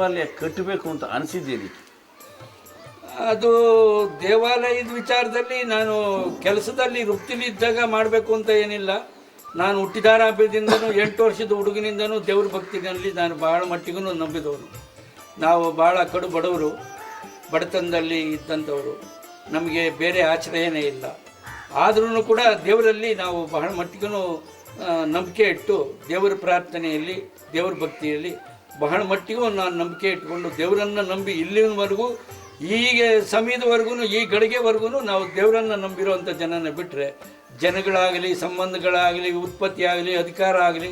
ದೇವಾಲಯ ಕಟ್ಟಬೇಕು ಅಂತ ಅನಿಸಿದ್ದೇನೆ? ಅದು ದೇವಾಲಯದ ವಿಚಾರದಲ್ಲಿ ನಾನು ಕೆಲಸದಲ್ಲಿ ವೃತ್ತಿಲಿದ್ದಾಗ ಮಾಡಬೇಕು ಅಂತ ಏನಿಲ್ಲ. ನಾನು ಹುಟ್ಟಿದಾರಾಭ್ಯದಿಂದನೂ 8 ವರ್ಷದ ಹುಡುಗನಿಂದನೂ ದೇವ್ರ ಭಕ್ತಿನಲ್ಲಿ ನಾನು ಭಾಳ ಮಟ್ಟಿಗೂ ನಂಬಿದವರು. ನಾವು ಭಾಳ ಕಡು ಬಡವರು, ಬಡತನದಲ್ಲಿ ಇದ್ದಂಥವರು, ನಮಗೆ ಬೇರೆ ಆಶ್ರಯನೇ ಇಲ್ಲ. ಆದ್ರೂ ಕೂಡ ದೇವರಲ್ಲಿ ನಾವು ಬಹಳ ಮಟ್ಟಿಗೂ ನಂಬಿಕೆ ಇಟ್ಟು ದೇವರ ಪ್ರಾರ್ಥನೆಯಲ್ಲಿ, ದೇವ್ರ ಭಕ್ತಿಯಲ್ಲಿ ಬಹಳ ಮಟ್ಟಿಗೂ ನಾನು ನಂಬಿಕೆ ಇಟ್ಕೊಂಡು ದೇವರನ್ನು ನಂಬಿ ಇಲ್ಲಿವರೆಗೂ, ಈಗ ಸಮಯದವರೆಗೂ, ಈ ಗಳಿಗೆವರೆಗೂ ನಾವು ದೇವರನ್ನು ನಂಬಿರುವಂಥ ಜನನ ಬಿಟ್ಟರೆ ಜನಗಳಾಗಲಿ, ಸಂಬಂಧಗಳಾಗಲಿ, ಉತ್ಪತ್ತಿ ಆಗಲಿ, ಅಧಿಕಾರ ಆಗಲಿ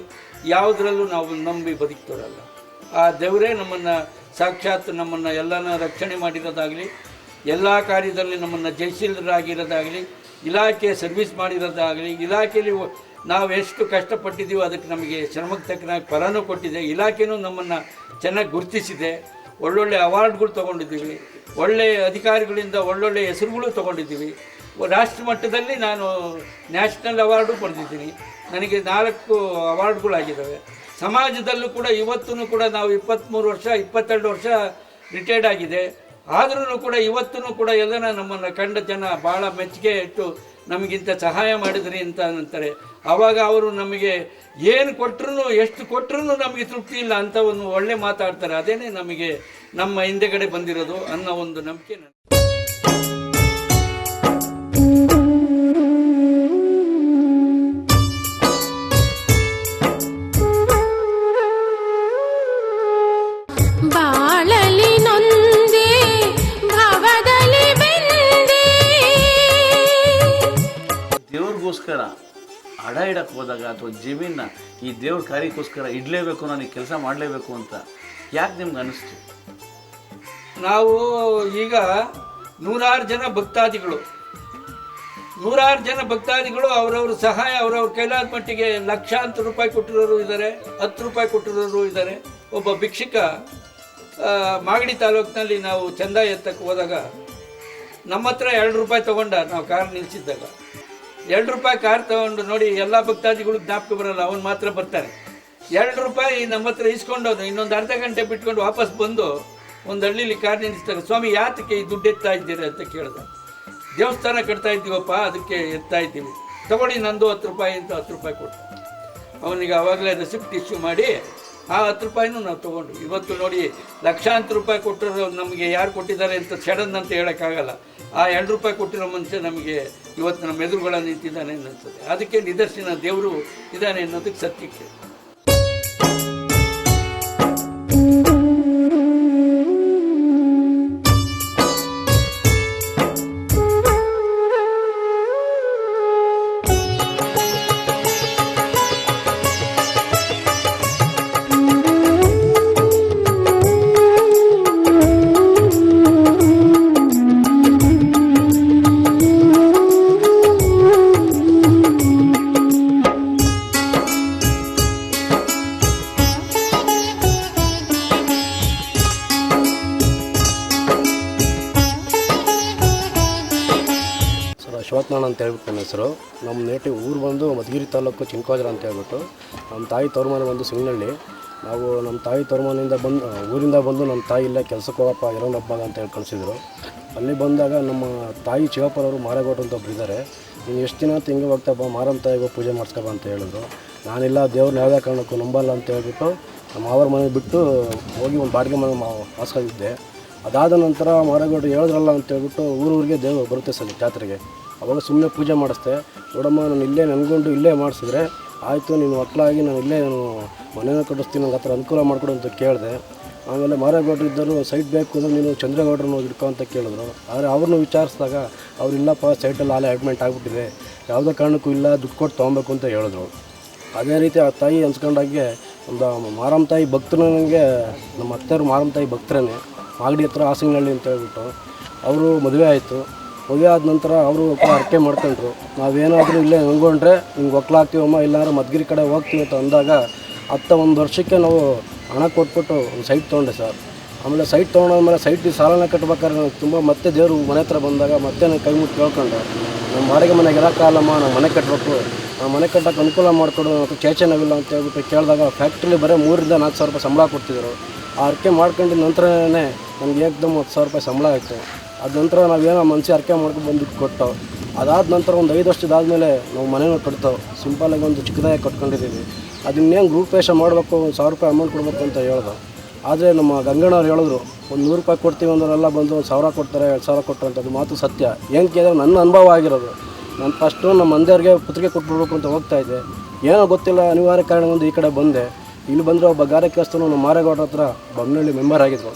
ಯಾವುದರಲ್ಲೂ ನಾವು ನಂಬಿ ಬದುಕ್ತವರಲ್ಲ. ಆ ದೇವರೇ ನಮ್ಮನ್ನು ಸಾಕ್ಷಾತ್ ನಮ್ಮನ್ನು ಎಲ್ಲನ ರಕ್ಷಣೆ ಮಾಡಿರೋದಾಗಲಿ, ಎಲ್ಲ ಕಾರ್ಯದಲ್ಲಿ ನಮ್ಮನ್ನು ಜಯಶೀಲರಾಗಿರೋದಾಗಲಿ, ಇಲಾಖೆ ಸರ್ವಿಸ್ ಮಾಡಿರೋದಾಗಲಿ, ಇಲಾಖೆಯಲ್ಲಿ ನಾವು ಎಷ್ಟು ಕಷ್ಟಪಟ್ಟಿದ್ದೀವೋ ಅದಕ್ಕೆ ನಮಗೆ ಶ್ರಮಕ್ಕೆ ತಕ್ಕನಾಗಿ ಫಲನೂ ಕೊಟ್ಟಿದೆ. ಇಲಾಖೆಯೂ ನಮ್ಮನ್ನು ಚೆನ್ನಾಗಿ ಗುರುತಿಸಿದೆ. ಒಳ್ಳೊಳ್ಳೆ ಅವಾರ್ಡ್ಗಳು ತೊಗೊಂಡಿದ್ದೀವಿ, ಒಳ್ಳೆಯ ಅಧಿಕಾರಿಗಳಿಂದ ಒಳ್ಳೊಳ್ಳೆ ಹೆಸರುಗಳು ತೊಗೊಂಡಿದ್ದೀವಿ. ರಾಷ್ಟ್ರ ಮಟ್ಟದಲ್ಲಿ ನಾನು ನ್ಯಾಷನಲ್ ಅವಾರ್ಡು ಪಡೆದಿದ್ದೀನಿ. ನನಗೆ 4 ಅವಾರ್ಡ್ಗಳಾಗಿದ್ದಾವೆ. ಸಮಾಜದಲ್ಲೂ ಕೂಡ ಇವತ್ತೂ ಕೂಡ ನಾವು 23 ವರ್ಷ 22 ವರ್ಷ ರಿಟೈರ್ಡ್ ಆಗಿದೆ. ಆದ್ರೂ ಕೂಡ ಇವತ್ತೂ ಕೂಡ ಎಲ್ಲನ ನಮ್ಮನ್ನು ಕಂಡ ಜನ ಭಾಳ ಮೆಚ್ಚುಗೆ ಇಟ್ಟು ನಮಗಿಂತ ಸಹಾಯ ಮಾಡಿದ್ರಿ ಅಂತ ಅಂತಾರೆ. ಆವಾಗ ಅವರು ನಮಗೆ ಏನು ಕೊಟ್ಟರು, ಎಷ್ಟು ಕೊಟ್ಟರು ನಮಗೆ ತೃಪ್ತಿ ಇಲ್ಲ ಅಂತ ಒಂದು ಒಳ್ಳೆ ಮಾತಾಡ್ತಾರೆ. ಅದೇನೇ ನಮಗೆ ನಮ್ಮ ಹಿಂದೆಗಡೆ ಬಂದಿರೋದು ಅನ್ನೋ ಒಂದು ನಂಬಿಕೆ ನನಗೆ. ದೇವ್ರಿಗೋಸ್ಕರ ಹಡ ಇಡಕ್ಕೆ ಹೋದಾಗ ಅಥವಾ ಜಮೀನ ಈ ದೇವ್ರ ಕಾರ್ಯಕ್ಕೋಸ್ಕರ ಇಡಲೇಬೇಕು, ನನಗೆ ಕೆಲಸ ಮಾಡಲೇಬೇಕು ಅಂತ ಯಾಕೆ ನಿಮ್ಗೆ ಅನ್ನಿಸ್ತು? ನಾವು ಈಗ 100 ಜನ ಭಕ್ತಾದಿಗಳು ಅವರವ್ರ ಸಹಾಯ ಅವರವ್ರ ಕೈಲಾದ ಮಟ್ಟಿಗೆ ಲಕ್ಷಾಂತರ ರೂಪಾಯಿ ಕೊಟ್ಟಿರೋರು ಇದ್ದಾರೆ, 10 ರೂಪಾಯಿ ಕೊಟ್ಟಿರೋರು ಇದ್ದಾರೆ. ಒಬ್ಬ ಭಿಕ್ಷುಕ ಮಾಗಡಿ ತಾಲೂಕಿನಲ್ಲಿ ನಾವು ಚಂದ ಎತ್ತಕ್ಕೆ ಹೋದಾಗ ನಮ್ಮ ಹತ್ರ 2 ರೂಪಾಯಿ ತೊಗೊಂಡ. ನಾವು ಕಾರ್ ನಿಲ್ಲಿಸಿದ್ದಾಗ 2 ರೂಪಾಯಿ ಕಾರ್ ತೊಗೊಂಡು ನೋಡಿ, ಎಲ್ಲ ಭಕ್ತಾದಿಗಳು ಜ್ಞಾಪಕ ಬರೋಲ್ಲ, ಅವನು ಮಾತ್ರ ಬರ್ತಾರೆ. 2 ರೂಪಾಯಿ ನಮ್ಮ ಹತ್ರ ಇಸ್ಕೊಂಡವನು ಇನ್ನೊಂದು ಅರ್ಧ ಗಂಟೆ ಬಿಟ್ಕೊಂಡು ವಾಪಸ್ ಬಂದು ಒಂದು ಹಳ್ಳಿಲಿ ಕಾರ್ ನಿಲ್ಲಿಸಿದಾಗ, ಸ್ವಾಮಿ ಯಾತಕ್ಕೆ ಈ ದುಡ್ಡು ಎತ್ತಾ ಇದ್ದೀರಿ ಅಂತ ಕೇಳಿದ. ದೇವಸ್ಥಾನ ಕಟ್ತಾ ಇದ್ದೀವಪ್ಪ, ಅದಕ್ಕೆ ಎತ್ತಾ ಇದ್ದೀವಿ, ತಗೊಳ್ಳಿ ನಂದು 10 ರೂಪಾಯಿ ಅಂತ 10 ರೂಪಾಯಿ ಕೊಟ್ಟು ಅವನಿಗೆ ಆವಾಗಲೇ ರೆಸಿಪ್ಟ್ ಇಶ್ಯೂ ಮಾಡಿ ಆ 10 ರೂಪಾಯಿನೂ ನಾವು ತೊಗೊಂಡು. ಇವತ್ತು ನೋಡಿ ಲಕ್ಷಾಂತರ ರೂಪಾಯಿ ಕೊಟ್ಟರು ನಮಗೆ ಯಾರು ಕೊಟ್ಟಿದ್ದಾರೆ ಅಂತ ಸಡನ್ ಅಂತ ಹೇಳೋಕ್ಕಾಗಲ್ಲ. ಆ 2 ರೂಪಾಯಿ ಕೊಟ್ಟಿರೋ ಮನುಷ್ಯ ನಮಗೆ ಇವತ್ತು ನಮ್ಮ ಎದುರುಗಳ ನಿಂತಿದ್ದಾನೆ ಅನ್ನಿಸ್ತದೆ. ಅದಕ್ಕೆ ನಿದರ್ಶನ ದೇವರು ಇದ್ದಾನೆ ಅನ್ನೋದಕ್ಕೆ ಸತ್ಯಕ್ಕೆ. ಶಿವತ್ನಾರಾಯಣ ಅಂತ ಹೇಳ್ಬಿಟ್ಟು ನನ್ನ ಹೆಸರು. ನಮ್ಮ ನೇಟಿವ್ ಊರು ಬಂದು ಮಧುಗಿರಿ ತಾಲೂಕು ಚಿಂಕೋಜರ ಅಂತ ಹೇಳ್ಬಿಟ್ಟು. ನಮ್ಮ ತಾಯಿ ತವರುಮನೆ ಬಂದು ಸಿಂಗನಹಳ್ಳಿ. ನಾವು ನಮ್ಮ ತಾಯಿ ತವರುಮನೆಯಿಂದ ಊರಿಂದ ಬಂದು ನಮ್ಮ ತಾಯಿ ಇಲ್ಲೇ ಕೆಲಸಕ್ಕೆ ಹೋಗಪ್ಪ ಇರೋನ್ ಹಬ್ಬ ಅಂತ ಹೇಳಿ ಕಳಿಸಿದ್ರು. ಅಲ್ಲಿ ಬಂದಾಗ ನಮ್ಮ ತಾಯಿ ಶಿವಪ್ಪರವರು ಮಾರೇಗೌಡರು ಅಂತ ಒಬ್ಬರು ಇದ್ದಾರೆ. ನೀನು ಎಷ್ಟು ದಿನ ಅಂತ ಹಿಂಗೆ ಹೋಗ್ತಾ ಬಾ, ಮಾರಮ್ಮ ತಾಯಿಗೆ ಪೂಜೆ ಮಾಡಿಸ್ಕೊಬ ಅಂತ ಹೇಳಿದ್ರು. ನಾನಿಲ್ಲ, ದೇವ್ರನ್ನ ಯಾವುದೇ ಕಾರಣಕ್ಕೂ ನಂಬಲ್ಲ ಅಂತ ಹೇಳ್ಬಿಟ್ಟು ನಮ್ಮ ಅವ್ರ ಮನೆ ಬಿಟ್ಟು ಹೋಗಿ ಒಂದು ಬಾಡಿಗೆ ಮನೆ ಹಾಸ್ಕೊಂಡಿದ್ದೆ. ಅದಾದ ನಂತರ ಮಾರೇಗೌಡರು ಹೇಳಿದ್ರಲ್ಲ ಅಂತ ಹೇಳ್ಬಿಟ್ಟು ಊರೂರಿಗೆ ದೇವರು ಬರುತ್ತೆ ಸರ್ ಜಾತ್ರೆಗೆ. ಅವಾಗ ಸುಮ್ಮನೆ ಪೂಜೆ ಮಾಡಿಸ್ದೆ. ನೋಡಮ್ಮ, ನಾನು ಇಲ್ಲೇ ನನ್ಕೊಂಡು ಇಲ್ಲೇ ಮಾಡಿಸಿದ್ರೆ ಆಯಿತು, ನೀನು ಮಕ್ಕಳಾಗಿ ನಾನು ಇಲ್ಲೇ ನಾನು ಮನೇನ ಕಟ್ಟಿಸ್ತೀನಿ, ನಂಗೆ ಆ ಥರ ಅನುಕೂಲ ಮಾಡಿಕೊಡು ಅಂತ ಕೇಳಿದೆ. ಆಮೇಲೆ ಮಾರೇಗೌಡರು ಇದ್ದರು, ಸೈಟ್ ಬೇಕು ಅಂದರೆ ನೀನು ಚಂದ್ರೇಗೌಡರನ್ನು ಹಿಡ್ಕೊ ಅಂತ ಕೇಳಿದ್ರು. ಆದರೆ ಅವ್ರನ್ನೂ ವಿಚಾರಿಸಿದಾಗ ಅವ್ರು ಇಲ್ಲಪ್ಪ, ಸೈಟಲ್ಲಿ ಆಲೇ ಅಡ್ಮೆಂಟ್ ಆಗಿಬಿಟ್ಟಿದೆ, ಯಾವುದೇ ಕಾರಣಕ್ಕೂ ಇಲ್ಲ, ದುಡ್ಡು ಕೊಟ್ಟು ತೊಗೊಬೇಕು ಅಂತ ಹೇಳಿದ್ರು. ಅದೇ ರೀತಿ ಆ ತಾಯಿ ಅನ್ಸ್ಕೊಂಡಾಗೆ ಒಂದು ಮಾರಮ್ಮ ತಾಯಿ ಭಕ್ತರು, ನನಗೆ ನಮ್ಮ ಅತ್ತೆಯವರು ಮಾರಮ್ಮ ತಾಯಿ ಭಕ್ತರೇ, ಮಾಗಡಿ ಹತ್ರ ಹಾಸಿಂಗನಹಳ್ಳಿ ಅಂತ ಹೇಳ್ಬಿಟ್ಟು. ಅವರು ಮದುವೆ ಆಯಿತು. ಮದುವೆ ಆದ ನಂತರ ಅವರು ಅರ್ಕೆ ಮಾಡ್ಕೊಂಡ್ರು. ನಾವೇನಾದರೂ ಇಲ್ಲೇ ನಂಗೊಂಡ್ರೆ ನಿಮ್ಗೆ ಒಕ್ಕಲಾಗ್ತೀವಮ್ಮ, ಇಲ್ಲಾಂದ್ರೆ ಮಧುಗಿರಿ ಕಡೆ ಹೋಗ್ತೀವಿ ಅಂತ ಅಂದಾಗ 1 ವರ್ಷಕ್ಕೆ ನಾವು ಹಣ ಕೊಟ್ಬಿಟ್ಟು ಒಂದು ಸೈಟ್ ತೊಗೊಂಡೆ ಸರ್. ಆಮೇಲೆ ಸೈಟ್ ತೊಗೊಂಡಾದ್ಮೇಲೆ ಸೈಟ್ ಸಾಲನ ಕಟ್ಬೇಕಾದ್ರೆ ನನಗೆ ತುಂಬ ಮತ್ತೆ ದೇವರು ಮನೆ ಹತ್ರ ಬಂದಾಗ ಮತ್ತೆ ನಾನು ಕೈ ಮುಟ್ಟು ಕೇಳ್ಕೊಂಡೆ, ನಮ್ಮ ಬಾಡಿಗೆ ಮನೆಗೆ ಇರೋಕ್ಕಾಗಲ್ಲಮ್ಮ, ನಾವು ಮನೆ ಕಟ್ಟಬೇಕು, ನಾವು ಮನೆ ಕಟ್ಟೋಕ್ಕೆ ಅನುಕೂಲ ಮಾಡಿಕೊಡು, ಮತ್ತು ಚೇಚನವಿಲ್ಲ ಅಂತ ಹೇಳ್ಬಿಟ್ಟು ಕೇಳಿದಾಗ ಫ್ಯಾಕ್ಟ್ರಿಲಿ ಬರೀ 3,000 to 4,000 ರೂಪಾಯಿ ಸಂಬಳ ಕೊಡ್ತಿದ್ರು. ಆ ಅರ್ಕೆ ಮಾಡ್ಕೊಂಡಿದ್ದ ನಂತರನೇ ನನಗೆ ಏಕದಮ್ 10,000 ರೂಪಾಯಿ ಸಂಬಳ ಆಯಿತು. ಅದ ನಂತರ ನಾವೇನೋ ಮನಸ್ಸಿ ಅರ್ಕೆ ಮಾಡ್ಕೊಂಡು ಬಂದಿದ್ದು ಕೊಟ್ಟು ಅದಾದ ನಂತರ ಒಂದು 5 ವರ್ಷದಾದಮೇಲೆ ನಾವು ಮನೇನ ಕಟ್ತೋ ಸಿಂಪಲಾಗಿ ಒಂದು ಚಿಕ್ಕದಾಗಿ ಕಟ್ಕೊಂಡಿದ್ದೀವಿ. ಅದನ್ನೇನು ರೂಪೇಶ ಮಾಡಬೇಕು, 1,000 ರೂಪಾಯಿ ಅಮೌಂಟ್ ಕೊಡಬೇಕು ಅಂತ ಹೇಳ್ದು. ಆದರೆ ನಮ್ಮ ಗಂಗಣ್ಣವ್ರು ಹೇಳಿದ್ರು, ಒಂದು 100 ರೂಪಾಯಿ ಕೊಡ್ತೀವಿ ಅಂದರೆಲ್ಲ ಬಂದು 1,000 ಕೊಡ್ತಾರೆ, 2,000 ಕೊಡ್ತಾರೆ ಅಂತ. ಅದು ಮಾತು ಸತ್ಯ. ಏನು ಕೇಳಿದ್ರೆ ನನ್ನ ಅನುಭವ ಆಗಿರೋದು. ನಾನು ಫಸ್ಟು ನಮ್ಮ ಮಂದಿಯವ್ರಿಗೆ ಪತ್ರಿಕೆ ಕೊಟ್ಬಿಡ್ಬೇಕು ಅಂತ ಹೋಗ್ತಾಯಿದ್ದೆ. ಏನೋ ಗೊತ್ತಿಲ್ಲ, ಅನಿವಾರ್ಯ ಕಾರಣ ಒಂದು ಈ ಕಡೆ ಬಂದೆ. ಇಲ್ಲಿ ಬಂದರೆ ಒಬ್ಬ ಗಾರೆ ಕೆಲಸದನು ನಮ್ಮ ಮಾರೇಗೌಡರ ಹತ್ರ ಬೊಮ್ಮನಹಳ್ಳಿ ಮೆಂಬರ್ ಆಗಿದ್ರು.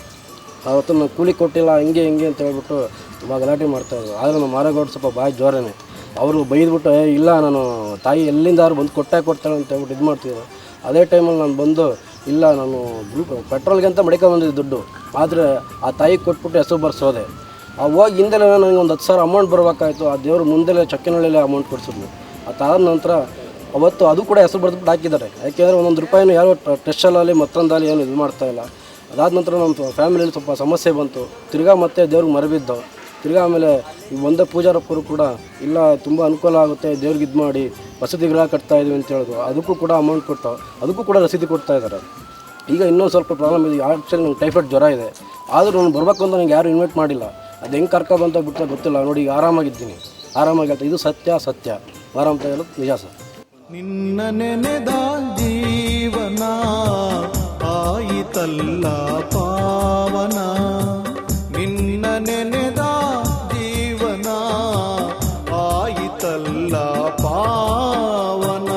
ಅವತ್ತು ನಾನು ಕೂಲಿ ಕೊಟ್ಟಿಲ್ಲ ಹಿಂಗೆ ಅಂತ ಹೇಳ್ಬಿಟ್ಟು ತುಂಬ ಗಲಾಟೆ ಮಾಡ್ತಾಯಿದ್ರು. ಆದರೆ ನಮ್ಮ ಮಾರೇಗೌಡರು ಸ್ವಲ್ಪ ಬಾಯಿ ಜೋರನೇ. ಅವರು ಬೈದ್ಬಿಟ್ಟು ಇಲ್ಲ ನಾನು ತಾಯಿ ಎಲ್ಲಿಂದಾರು ಬಂದು ಕೊಡ್ತಾಳೆ ಅಂತ ಹೇಳ್ಬಿಟ್ಟು ಇದು ಮಾಡ್ತಿದ್ರು. ಅದೇ ಟೈಮಲ್ಲಿ ನಾನು ಬಂದು ಇಲ್ಲ ನಾನು ಪೆಟ್ರೋಲ್ಗೆ ಅಂತ ಬಂದಿದ್ದೆ ದುಡ್ಡು. ಆದರೆ ಆ ತಾಯಿಗೆ ಕೊಟ್ಬಿಟ್ಟು ಹೆಸರು ಬರ್ಸೋದೆ. ಆ ಹೋಗಿ ಹಿಂದೆಲೆ ನನಗೆ ಒಂದು 10,000 ಅಮೌಂಟ್ ಬರಬೇಕಾಯ್ತು. ಆ ದೇವರು ಮುಂದೆಲೆ ಚಕ್ಕಿನಳ್ಳಿಲೇ ಅಮೌಂಟ್ ಕೊಡಿಸಿದ್ಲು. ಅದಾದ ನಂತರ ಅವತ್ತು ಅದು ಕೂಡ ಹೆಸರು ಬರೆದ್ಬಿಟ್ಟು ಹಾಕಿದ್ದಾರೆ. ಯಾಕೆಂದರೆ 1 ರೂಪಾಯಿನೂ ಯಾರೋ ಟೆಸ್ಟಲ್ಲಿ ಮತ್ತೊಂದಲ್ಲಿ ಏನು ಇದು ಮಾಡ್ತಾಯಿಲ್ಲ. ಅದಾದ ನಂತರ ನಮ್ಮ ಫ್ಯಾಮಿಲಿಯಲ್ಲಿ ಸ್ವಲ್ಪ ಸಮಸ್ಯೆ ಬಂತು. ತಿರ್ಗಾ ಮತ್ತೆ ದೇವ್ರಿಗೆ ಮರಬಿದ್ದವು. ತಿರ್ಗಾ ಆಮೇಲೆ ಈ ಒಂದೇ ಪೂಜಾರಪ್ಪರು ಕೂಡ ಇಲ್ಲ ತುಂಬ ಅನುಕೂಲ ಆಗುತ್ತೆ, ದೇವ್ರಿಗೆ ಇದು ಮಾಡಿ ವಸತಿ ಗೃಹ ಕಟ್ತಾಯಿದ್ವಿ ಅಂತ ಹೇಳಿದ್ರು. ಅದಕ್ಕೂ ಕೂಡ ಅಮೌಂಟ್ ಕೊಟ್ಟು ಅದಕ್ಕೂ ಕೂಡ ರಸೀದಿ ಕೊಡ್ತಾಯಿದ್ದಾರೆ. ಈಗ ಇನ್ನೊಂದು ಸ್ವಲ್ಪ ಪ್ರಾಬ್ಲಮ್ ಇದೆ. ಆ್ಯಕ್ಚುಲಿ ನಂಗೆ ಟೈಫಾಯ್ಡ್ ಜ್ವರ ಇದೆ. ಆದರೂ ನಾನು ಬರಬೇಕು ಅಂತ ನನಗೆ ಯಾರು ಇನ್ವೈಟ್ ಮಾಡಿಲ್ಲ. ಅದು ಹೆಂಗೆ ಕರ್ಕೊಬಂತ ಬಿಟ್ಟರೆ ಗೊತ್ತಿಲ್ಲ. ನೋಡಿ ಈಗ ಆರಾಮಾಗಿದ್ದೀನಿ, ಆರಾಮಾಗಿ ಇದು ಸತ್ಯ ಆರಾಮ ಅಂತ ಹೇಳೋದು ನಿಜ ಸರ್. ನಿನ್ನ ನೆನೆದ ಜೀವನ ಆಯಿತಲ್ಲ ಪಾವನ, ನಿನ್ನ ನೆನೆದ ಜೀವನ ಆಯಿತಲ್ಲ ಪಾವನ.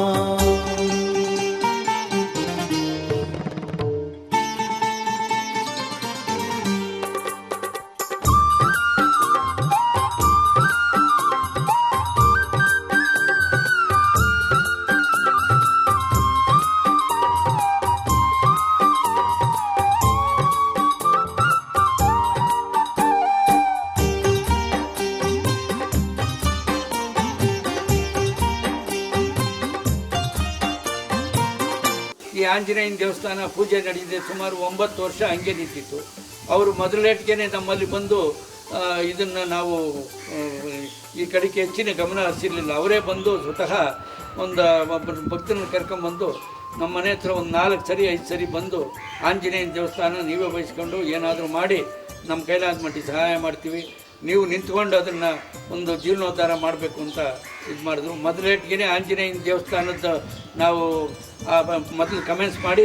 ಈ ಆಂಜನೇಯನ ದೇವಸ್ಥಾನ ಪೂಜೆ ನಡೆದಿದೆ. ಸುಮಾರು 9 ವರ್ಷ ಹಂಗೆ ನಿಂತಿತ್ತು. ಅವರು ಮೊದಲೇಟ್ಗೆ ನಮ್ಮಲ್ಲಿ ಬಂದು ಇದನ್ನು ನಾವು ಈ ಕಡೆಗೆ ಹೆಚ್ಚಿನ ಗಮನ ಹರಿಸಿರಲಿಲ್ಲ. ಅವರೇ ಬಂದು ಸ್ವತಃ ಒಬ್ಬರು ಭಕ್ತರನ್ನು ಕರ್ಕೊಂಬಂದು ನಮ್ಮ ಮನೆ ಹತ್ರ ಒಂದು 4 ಸರಿ 5 ಸರಿ ಬಂದು ಆಂಜನೇಯನ ದೇವಸ್ಥಾನ ನೀವೇ ವಹಿಸ್ಕೊಂಡು ಏನಾದರೂ ಮಾಡಿ ನಮ್ಮ ಕೈಲಾದ ಮಟ್ಟಿಗೆ ಸಹಾಯ ಮಾಡ್ತೀವಿ, ನೀವು ನಿಂತ್ಕೊಂಡು ಅದನ್ನು ಒಂದು ಜೀರ್ಣೋದ್ಧಾರ ಮಾಡಬೇಕು ಅಂತ ಇದು ಮಾಡಿದ್ರು. ಮೊದಲೇಟ್ಗೆ ಆಂಜನೇಯನ ದೇವಸ್ಥಾನದ ನಾವು ಮೊದಲು ಕಮೆನ್ಸ್ ಮಾಡಿ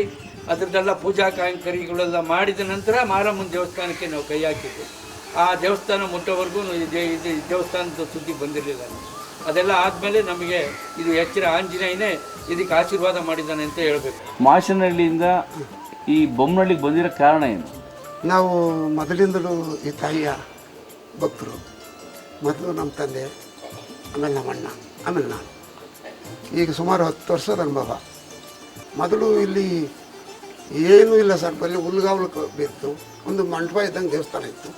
ಅದರದ್ದೆಲ್ಲ ಪೂಜಾ ಕೈಂಕರ್ಯಗಳೆಲ್ಲ ಮಾಡಿದ ನಂತರ ಮಾರಮ್ಮನ ದೇವಸ್ಥಾನಕ್ಕೆ ನಾವು ಕೈ ಹಾಕಿದ್ದು. ಆ ದೇವಸ್ಥಾನ ಮುಟ್ಟೋವರೆಗೂ ಇದು ದೇವಸ್ಥಾನದ ಸುದ್ದಿ ಬಂದಿರಲಿಲ್ಲ. ಅದೆಲ್ಲ ಆದಮೇಲೆ ನಮಗೆ ಇದು ಎಚ್ಚರ ಆಂಜನೇಯನೇ ಇದಕ್ಕೆ ಆಶೀರ್ವಾದ ಮಾಡಿದ್ದಾನೆ ಅಂತ ಹೇಳಬೇಕು. ಮಾಶನಹಳ್ಳಿಯಿಂದ ಈ ಬೊಮ್ಮನಹಳ್ಳಿಗೆ ಬಂದಿರೋ ಕಾರಣ ಏನು? ನಾವು ಮೊದಲಿಂದಲೂ ಈ ತಾಯಿಯ ಭಕ್ತರು. ಮೊದಲು ನಮ್ಮ ತಂದೆ, ಆಮೇಲೆ ನಮ್ಮ ಅಣ್ಣ, ಆಮೇಲೆ ನಾನು. ಈಗ ಸುಮಾರು 10 ವರ್ಷದ ಅನುಭವ. ಮೊದಲು ಇಲ್ಲಿ ಏನೂ ಇಲ್ಲ ಸರ್, ಬರೀ ಹುಲ್ಗಾವಲು ಬಿತ್ತು. ಒಂದು ಮಂಟಪ ಇದ್ದಂಗೆ ದೇವಸ್ಥಾನ ಇತ್ತು.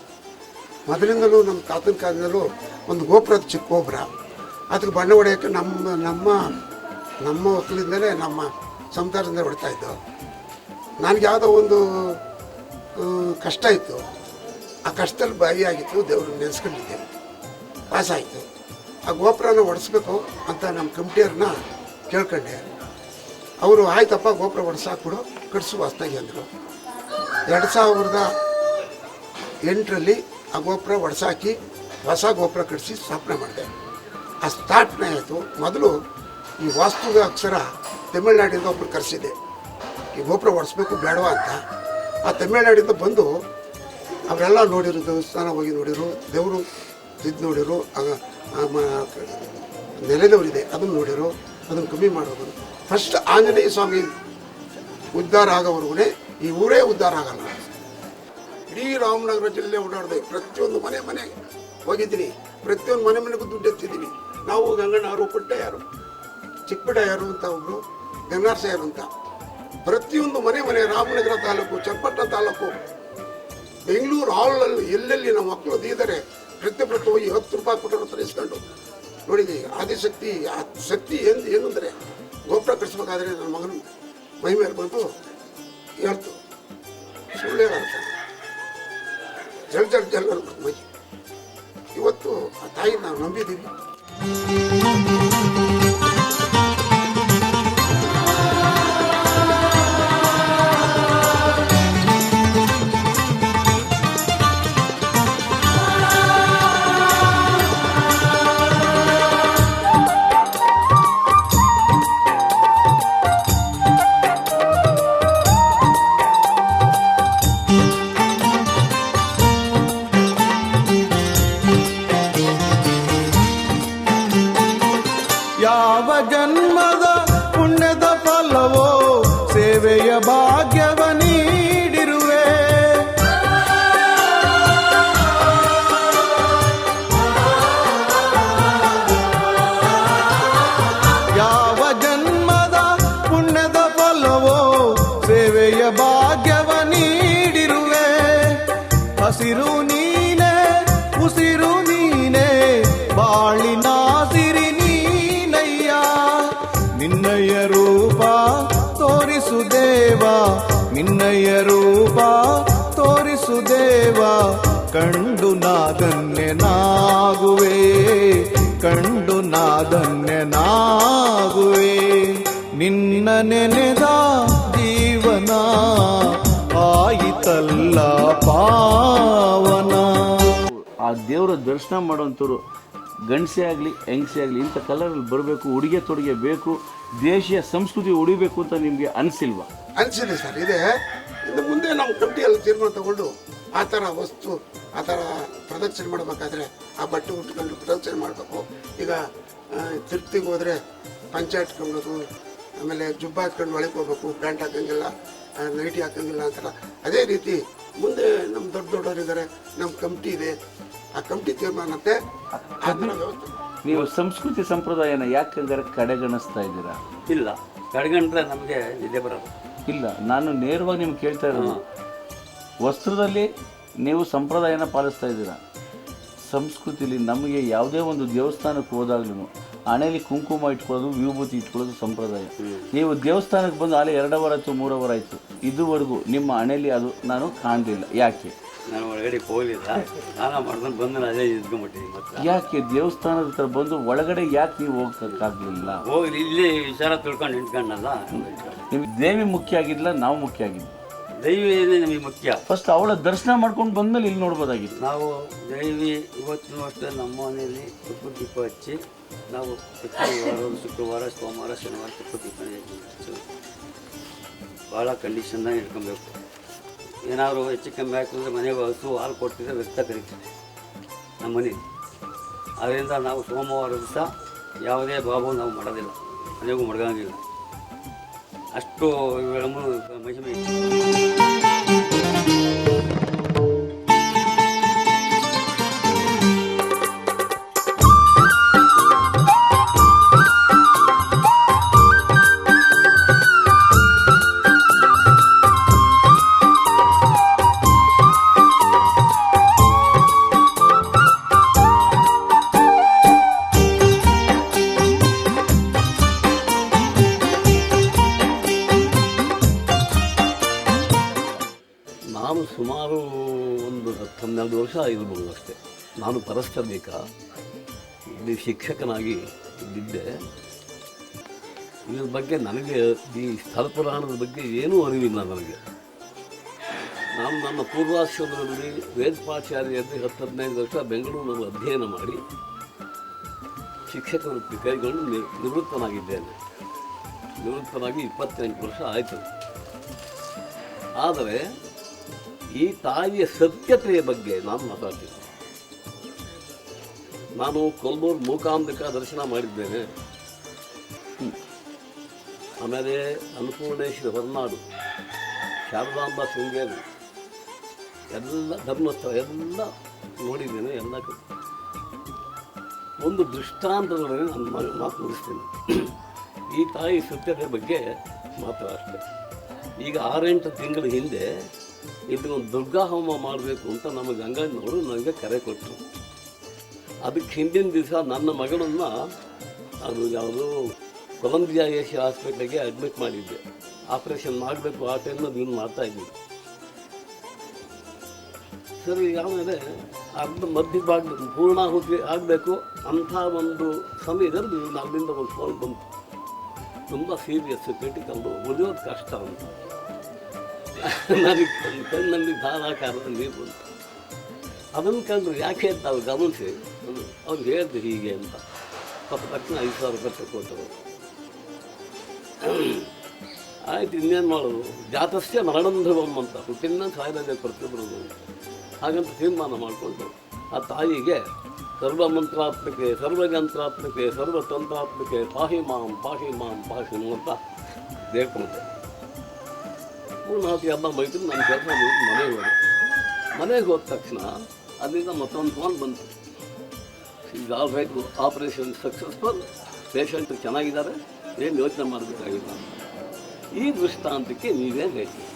ಮೊದಲಿಂದಲೂ ನಮ್ಮ ತಾತನ ಕಾಲದಲ್ಲೂ ಒಂದು ಗೋಪುರದ ಚಿಕ್ಕ ಗೋಪುರ. ಅದಕ್ಕೆ ಬಣ್ಣ ಹೊಡೆಯೋಕ್ಕೆ ನಮ್ಮ ಹೊತ್ತಲಿಂದಲೇ ನಮ್ಮ ಸಂಸಾರದಿಂದ ಹೊಡ್ತಾಯಿದ್ದು. ನನಗೆ ಯಾವುದೋ ಒಂದು ಕಷ್ಟ ಇತ್ತು. ಆ ಕಷ್ಟದಲ್ಲಿ ಬಾಯಿಯಾಗಿತ್ತು. ದೇವರು ನೆನೆಸ್ಕೊಂಡಿದ್ದೆ, ಪಾಸಾಯಿತು. ಆ ಗೋಪುರನ ಹೊಡೆಸ್ಬೇಕು ಅಂತ ನಮ್ಮ ಕಮಿಟಿಯವ್ರನ್ನ ಕೇಳ್ಕೊಂಡೆ. ಅವರು ಆಯ್ತಪ್ಪ ಗೋಪುರ ಹೊಡೆಸಾಕ್ಬಿಡು, ಕಟ್ಸು ಹೊಸ್ದಾಗಿ ಅಂದರು. 2008ರಲ್ಲಿ ಆ ಗೋಪುರ ಹೊಡೆಸಾಕಿ ಹೊಸ ಗೋಪುರ ಕಟ್ಟಿಸಿ ಸ್ಥಾಪನೆ ಮಾಡಿದೆ. ಆ ಸ್ಥಾಪನೆ ಆಯಿತು. ಮೊದಲು ಈ ವಾಸ್ತುಗ ಅಕ್ಷರ ತಮಿಳ್ನಾಡಿಂದ ಒಬ್ಬರು ಕರೆಸಿದ್ದೆ, ಈ ಗೋಪುರ ಹೊಡೆಸ್ಬೇಕು ಬೇಡವಾ ಅಂತ. ಆ ತಮಿಳ್ನಾಡಿಂದ ಬಂದು ಅವರೆಲ್ಲ ನೋಡಿರು, ದೇವಸ್ಥಾನ ಹೋಗಿ ನೋಡಿರು, ದೇವರು ಇದು ನೋಡಿರು, ನೆಲೆದವರಿದೆ ಅದನ್ನು ನೋಡಿರು, ಅದನ್ನು ಕಮ್ಮಿ ಮಾಡೋದು. ಫಸ್ಟ್ ಆಂಜನೇಯ ಸ್ವಾಮಿ ಉದ್ಧಾರ ಆಗೋವರೆಗೂ ಈ ಊರೇ ಉದ್ಧಾರ ಆಗಲ್ಲ. ಇಡೀ ರಾಮನಗರ ಜಿಲ್ಲೆ ಓಡಾಡಿದೆ. ಪ್ರತಿಯೊಂದು ಮನೆಗೆ ಹೋಗಿದ್ದೀನಿ. ಪ್ರತಿಯೊಂದು ಮನೆಗೂ ದುಡ್ಡು ಎತ್ತಿದ್ದೀನಿ. ನಾವು ಗಂಗಣ್ಣವರು, ಪುಟ್ಟಯ್ಯರು, ಚಿಕ್ಕಪುಟ್ಟಯ್ಯರು ಅಂತ ಒಬ್ಬರು, ಗಂಗಾರಸಯ್ಯರು ಅಂತ, ಪ್ರತಿಯೊಂದು ಮನೆ ರಾಮನಗರ ತಾಲೂಕು, ಚನ್ನಪಟ್ಟಣ ತಾಲೂಕು, ಬೆಂಗಳೂರು ಹಾಲಲ್ಲಿ ಎಲ್ಲೆಲ್ಲಿ ನಮ್ಮ ಮಕ್ಕಳು ಇದ್ದಾರೆ ಪ್ರತಿ ಹೋಗಿ 10 ರೂಪಾಯಿ ಕೊಟ್ಟರು ಹತ್ರ ಇಸ್ಕೊಂಡು ನೋಡಿದೆ. ಆದಿಶಕ್ತಿ ಆ ಶಕ್ತಿ ಏನಂದರೆ ಗೋಪುರ ಕಟ್ಟಿಸ್ಬೇಕಾದ್ರೆ ನನ್ನ ಮಗನ ಮೈ ಮೇಲೆ ಬಂದು ಹೇಳ್ತು, ಸುಳ್ಳು ಹೇಳಂತ ಜಲ್ ಮೈ. ಇವತ್ತು ಆ ತಾಯಿ ನಾವು ನಂಬಿದ್ದೀವಿ. ಯಾವ ಜನ್ಮದ ಪುಣ್ಯದ ಫಲವೋ ಸೇವೆಯ ಭಾಗ್ಯವ ನೀಡಿರುವೆ. ಯಾವ ಜನ್ಮದ ಪುಣ್ಯದ ಫಲವೋ ಸೇವೆಯ ಭಾಗ್ಯವ ನೀಡಿರುವೆ. ಹಸಿರು ನೀನೆ ಉಸಿರು ನೀನೆ ಬಾಳಿನ ಸಿರಿ ನೀನಯ್ಯ. ನಿನ್ನಯ ರೂಪ ತೋರಿಸು ದೇವ, ನಿನ್ನಯ ರೂಪ ತೋರಿಸು ದೇವ. ಕಂಡು ನಾದನ್ಯನಾಗುವೆ, ಕಂಡು ನಾದನ್ಯನಾಗುವೆ. ನಿನ್ನ ನೆನೆದ ಜೀವನ ಆಯಿತಲ್ಲ ಪಾವನ. ಆ ದೇವರ ದರ್ಶನ ಮಾಡೋಂಥವ್ರು ಗಂಡಸೇ ಆಗಲಿ ಹೆಂಗಸೇ ಆಗಲಿ ಇಂಥ ಕಲರಲ್ಲಿ ಬರಬೇಕು, ಉಡುಗೆ ತೊಡುಗೆ ಬೇಕು, ದೇಶೀಯ ಸಂಸ್ಕೃತಿ ಉಳಿಬೇಕು ಅಂತ ನಿಮಗೆ ಅನಿಸಿಲ್ವಾ? ಅನಿಸಿದೆ ಸರ್. ಇದೆ ಇನ್ನು ಮುಂದೆ ನಾವು ಕಮಿಟಿಯಲ್ಲಿ ತೀರ್ಮಾನ ತಗೊಂಡು ಆ ಥರ ವಸ್ತು ಆ ಥರ ಪ್ರದರ್ಶನ ಮಾಡಬೇಕಾದ್ರೆ ಆ ಬಟ್ಟೆ ಉಟ್ಕೊಂಡು ಪ್ರದರ್ಶನ ಮಾಡಬೇಕು. ಈಗ ತಿರುಪ್ತಿಗೆ ಹೋದರೆ ಪಂಚೆ ಹಟ್ಕೊಬೇಕು, ಆಮೇಲೆ ಜುಬ್ಬ ಹಾಕ್ಕೊಂಡು ಒಳಗೆ ಹೋಗ್ಬೇಕು, ಪ್ಯಾಂಟ್ ಹಾಕಂಗಿಲ್ಲ, ನೈಟಿ ಹಾಕಂಗಿಲ್ಲ ಅಂತಾರ. ಅದೇ ರೀತಿ ಮುಂದೆ ನಮ್ಮ ದೊಡ್ಡವರಿದ್ದಾರೆ, ನಮ್ಮ ಕಮಿಟಿ ಇದೆ, ಆ ಕಮಿಟಿ ತೀರ್ಮಾನಕ್ಕೆ ಅದನ್ನ ವ್ಯವಸ್ಥೆ. ನೀವು ಸಂಸ್ಕೃತಿ ಸಂಪ್ರದಾಯನ ಯಾಕಂದ್ರೆ ಕಡೆಗಣಿಸ್ತಾ ಇದ್ದೀರಾ? ಇಲ್ಲ, ಕಡೆಗಂಡ್ರೆ ನಮಗೆ ನಿದ್ದೆ ಬರೋದು ಇಲ್ಲ, ನಾನು ನೇರವಾಗಿ ನಿಮ್ಗೆ ಕೇಳ್ತಾ ಇರೋದು, ವಸ್ತ್ರದಲ್ಲಿ ನೀವು ಸಂಪ್ರದಾಯನ ಪಾಲಿಸ್ತಾ ಇದ್ದೀರಾ. ಸಂಸ್ಕೃತಿಲಿ ನಮಗೆ ಯಾವುದೇ ಒಂದು ದೇವಸ್ಥಾನಕ್ಕೆ ಹೋದಾಗ್ಲೂ ಹಣೆಯಲ್ಲಿ ಕುಂಕುಮ ಇಟ್ಕೊಳ್ಳೋದು, ವಿಭೂತಿ ಇಟ್ಕೊಳ್ಳೋದು ಸಂಪ್ರದಾಯ. ನೀವು ದೇವಸ್ಥಾನಕ್ಕೆ ಬಂದು ಅಲ್ಲಿ 2 ಅವರ್ ಆಯಿತು 3 ಅವರ್ ಆಯಿತು, ಇದುವರೆಗೂ ನಿಮ್ಮ ಹಣೆಯಲ್ಲಿ ಅದು ನಾನು ಕಾಣಲಿಲ್ಲ. ಯಾಕೆ? ನಾನು ಒಳಗಡೆ ಹೋಗಲಿಲ್ಲ, ಸ್ನಾನ ಮಾಡ್ಕೊಂಡು ಬಂದು ಅದೇ ಇದ್ಕೊಂಡ್ಬಿಟ್ಟಿದ್ದೀನಿ. ಮತ್ತೆ ಯಾಕೆ ದೇವಸ್ಥಾನದ ಹತ್ರ ಬಂದು ಒಳಗಡೆ ಯಾಕೆ ನೀವು ಹೋಗಕ್ಕಾಗಲಿಲ್ಲ? ಹೋಗಿ ಇಲ್ಲೇ ವಿಚಾರ ತಿಳ್ಕೊಂಡು ನಿಂತ್ಕೊಂಡಲ್ಲ. ನಿಮ್ಗೆ ದೇವಿ ಮುಖ್ಯ ಆಗಿಲ್ಲ, ನಾವು ಮುಖ್ಯ ಆಗಿದ್ವಿ. ದೈವನೇ ನಮಗೆ ಮುಖ್ಯ. ಫಸ್ಟ್ ಅವಳ ದರ್ಶನ ಮಾಡ್ಕೊಂಡು ಬಂದ್ಮೇಲೆ ಇಲ್ಲಿ ನೋಡ್ಬೋದಾಗಿತ್ತು. ನಾವು ದೈವಿ ಇವತ್ತಿನ ಅಷ್ಟೇ ನಮ್ಮ ಮನೆಯಲ್ಲಿ ತುಪ್ಪ ದೀಪ ಹಚ್ಚಿ ನಾವು ಶುಕ್ರವಾರ ಸೋಮವಾರ ಶನಿವಾರ ತುಪ್ಪ ದೀಪ ಹಚ್ಚಿ ಭಾಳ ಕಂಡೀಷನ್ನಾಗಿ ಇಟ್ಕೊಬೇಕು. ಏನಾದರೂ ಹೆಚ್ಚು ಕಮ್ಮಿ ಹಾಕಿದ್ರೆ ಮನೆಗೆ ಹಸು ಹಾಲು ಕೊಡ್ತಿದ್ರೆ ವ್ಯಕ್ತ ಕರಿತೀವಿ ನಮ್ಮ ಮನೇಲಿ. ಅದರಿಂದ ನಾವು ಸೋಮವಾರ ದಿವಸ ಯಾವುದೇ ಭಾವ ನಾವು ಮಾಡೋದಿಲ್ಲ, ಮನೆಗೂ ಮಡಗಂಗಿಲ್ಲ. ಅಷ್ಟು ಮಹಿಮೆ ಇತ್ತು. ನಾನು ಸುಮಾರು ಒಂದು 12 ವರ್ಷ ಇರ್ಬೋದು ಅಷ್ಟೇ. ನಾನು ಪರಸ್ತರ್ಮಿಕ ಇಲ್ಲಿ ಶಿಕ್ಷಕನಾಗಿ ಇದ್ದಿದ್ದೆ. ಇದ್ರ ಬಗ್ಗೆ ನನಗೆ ಈ ಸ್ಥಳ ಪುರಾಣದ ಬಗ್ಗೆ ಏನೂ ಅರಿವಿಲ್ಲ ನನಗೆ. ನಾನು ನನ್ನ ಪೂರ್ವಾಶ್ರಮದಲ್ಲಿ ವೇದಪಾಚಾರ್ಯರಲ್ಲಿ 10-15 ವರ್ಷ ಬೆಂಗಳೂರಿನಲ್ಲಿ ಅಧ್ಯಯನ ಮಾಡಿ ಶಿಕ್ಷಕ ವೃತ್ತಿ ಕೈಗೊಂಡು ನಿವೃತ್ತನಾಗಿದ್ದೇನೆ. ನಿವೃತ್ತನಾಗಿ 28 ವರ್ಷ ಆಯಿತು. ಆದರೆ ಈ ತಾಯಿಯ ಸತ್ಯತೆಯ ಬಗ್ಗೆ ನಾನು ಮಾತಾಡ್ತೀನಿ. ನಾನು ಕೊಲ್ಬೂರು ಮೂಕಾಂಬಿಕಾ ದರ್ಶನ ಮಾಡಿದ್ದೇನೆ. ಆಮೇಲೆ ಅನ್ನಪೂರ್ಣೇಶ್ವರಿ ಹೊರನಾಡು, ಶಾರದಾಂಬ ಶೃಂಗೇರಿ, ಎಲ್ಲ ಧರ್ಮಸ್ಥಳ ಎಲ್ಲ ನೋಡಿದ್ದೇನೆ. ಎಲ್ಲ ಒಂದು ದೃಷ್ಟಾಂತದಲ್ಲಿ ನಾನು ಮಾತು ಮುಗಿಸ್ತೀನಿ. ಈ ತಾಯಿ ಸತ್ಯತೆ ಬಗ್ಗೆ ಮಾತ್ರ ಅಷ್ಟೇ. ಈಗ 6-8 ತಿಂಗಳ ಹಿಂದೆ ಇಲ್ಲಿ ಒಂದು ದುರ್ಗಾ ಹೋಮ ಮಾಡಬೇಕು ಅಂತ ನಮ್ಮ ಗಂಗಣ್ಣವರು ನನಗೆ ಕರೆ ಕೊಟ್ಟರು. ಅದಕ್ಕೆ ಹಿಂದಿನ ದಿವಸ ನನ್ನ ಮಗಳನ್ನು ಅದು ಯಾವುದೋ ಕೊಲಂಬಿಯಾ ಏಷ್ಯಾ ಹಾಸ್ಪಿಟ್ಲಿಗೆ ಅಡ್ಮಿಟ್ ಮಾಡಿದ್ದೆ. ಆಪ್ರೇಷನ್ ಮಾಡಬೇಕು ಆ ಟೈಮ್ನಲ್ಲಿ ನೀನು ಮಾಡ್ತಾಯಿದ್ದೀನಿ. ಸರಿ, ಆಮೇಲೆ ಅರ್ಧ ಮಧ್ಯಭಾಗ ಪೂರ್ಣಾಹುತಿ ಆಗಬೇಕು ಅಂಥ ಒಂದು ಸಮಯದಲ್ಲಿ ಅಲ್ಲಿಂದ ಒಂದು ಫೋನ್ ಬಂತು. ತುಂಬ ಸೀರಿಯಸ್ ಕ್ರಿಟಿಕಲ್ಲು, ಉಳಿಯೋದು ಕಷ್ಟ ಅಂತ. ನನಗೆ ಕಣ್ಣಲ್ಲಿ ಧಾರಾಕಾರದ ನೀರು ಬಂತು. ಅದನ್ನು ಕಂಡು ಯಾಕೆ ಅಂತ ಅವ್ರು ಗಮನಿಸಿ ಅವ್ರು ಹೇಳಿದ್ರು ಹೀಗೆ ಅಂತ. ಪಾಪ ತಕ್ಷಣ 5,000 ರೂಪಾಯಿ ಕೊಟ್ಟರು. ಆಯ್ತು, ಇನ್ನೇನು ಮಾಡೋದು, ಜಾತಸ್ಯ ಮರಣಂಧವಂ ಅಂತ, ಹುಟ್ಟಿನ ಸಾಯಲೇ ಪ್ರತಿಯೊಬ್ಬರು ಹಾಗಂತ ತೀರ್ಮಾನ ಮಾಡಿಕೊಂಡು ಆ ತಾಯಿಗೆ ಸರ್ವಮಂತ್ರಾತ್ಮಕೆ ಸರ್ವಯಂತ್ರಾತ್ಮಕೆ ಸರ್ವತಂತ್ರಾತ್ಮಕೆ ಪಾಹಿ ಮಾಂ ಅಂತ ಬೇಡ್ಕೊಂಡೆ. ಮೂರ್ನಾಲ್ಕು ಎಲ್ಲ ಬೈದ್ರು ನನ್ನ ಕೆಲಸ ಮುಗಿದು ಮನೆಗೆ ಹೋದ ತಕ್ಷಣ ಅಲ್ಲಿಂದ ಮತ್ತೊಂದು ಫೋನ್ ಬಂತು. ಈಗ all right, operation successful, patient ಚೆನ್ನಾಗಿದ್ದಾರೆ, ಏನು ಯೋಚನೆ ಮಾಡಬೇಕಾಗಿಲ್ಲ ಅಂತ. ಈ ದೃಷ್ಟಾಂತಕ್ಕೆ ನೀವೇನು ಹೇಳ್ತೀವಿ?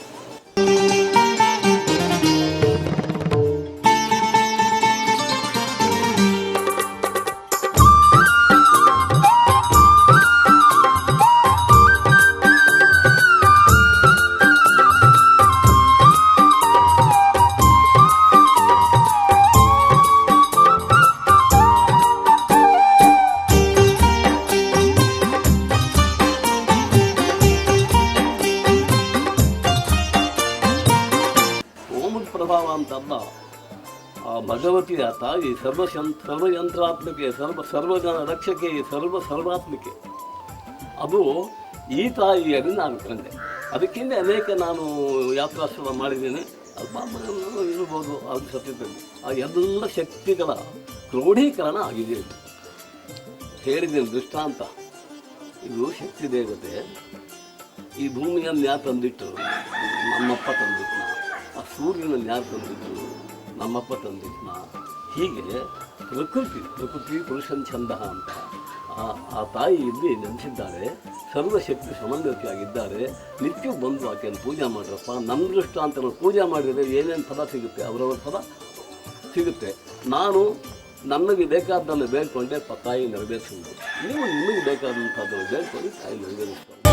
ಪ್ರಭಾವ ಅಂತಲ್ಲ, ಆ ಭಗವತಿಯ ತಾಯಿ ಸರ್ವಯಂತ್ರಾತ್ಮಕೆ ಸರ್ವಜನ ರಕ್ಷಕೆ ಸರ್ವಾತ್ಮಿಕೆ. ಅದು ಈ ತಾಯಿಯಾಗಿ ನಾನು ಕಂಡೆ. ಅದಕ್ಕಿಂತ ಅನೇಕ ನಾನು ಯಾತ್ರಾಶ್ರಮ ಮಾಡಿದ್ದೇನೆ, ಅಲ್ಪ ಇರ್ಬೋದು ಅದು ಸತ್ಯದಲ್ಲಿ. ಆ ಎಲ್ಲ ಶಕ್ತಿಗಳ ಕ್ರೋಢೀಕರಣ ಆಗಿದೆ. ಹೇಳಿದ್ದೇನೆ ದೃಷ್ಟಾಂತ. ಇದು ಶಕ್ತಿ ದೇವತೆ. ಈ ಭೂಮಿಯನ್ನು ಯಾರು ತಂದಿಟ್ಟು? ನಮ್ಮಪ್ಪ ತಂದಿಟ್ನ. ಆ ಸೂರ್ಯನಲ್ಲಿ ಯಾರು ತಂದಿದ್ರು? ನಮ್ಮಪ್ಪ ತಂದಿಟ್ನ. ಹೀಗೆ ಪ್ರಕೃತಿ ಪುರುಷನ್ ಛಂದ ಅಂತ ಆ ತಾಯಿ ಇಲ್ಲಿ ನೆನೆಸಿದ್ದಾರೆ. ಸರ್ವಶಕ್ತಿ ಸಮನ್ವಯತೆಯಾಗಿದ್ದಾರೆ. ನಿತ್ಯ ಬಂದು ಆಕೆಯನ್ನು ಪೂಜೆ ಮಾಡ್ರಪ್ಪ. ನಮ್ಮ ದೃಷ್ಟಾಂತ ಪೂಜೆ ಮಾಡಿದರೆ ಏನೇನು ಫಲ ಸಿಗುತ್ತೆ, ಅವರವರ ಫಲ ಸಿಗುತ್ತೆ. ನಾನು ನನಗೆ ಬೇಕಾದ್ದನ್ನು ಬೇಡ್ಕೊಂಡೆ ತಾಯಿ ನೆರವೇರಿಸುವುದು. ನೀವು ನಿಮಗೆ ಬೇಕಾದಂಥದ್ದನ್ನು ಬೇಡ್ಕೊಂಡು ತಾಯಿ ನೆರವೇರಿಸ್ತಾರೆ.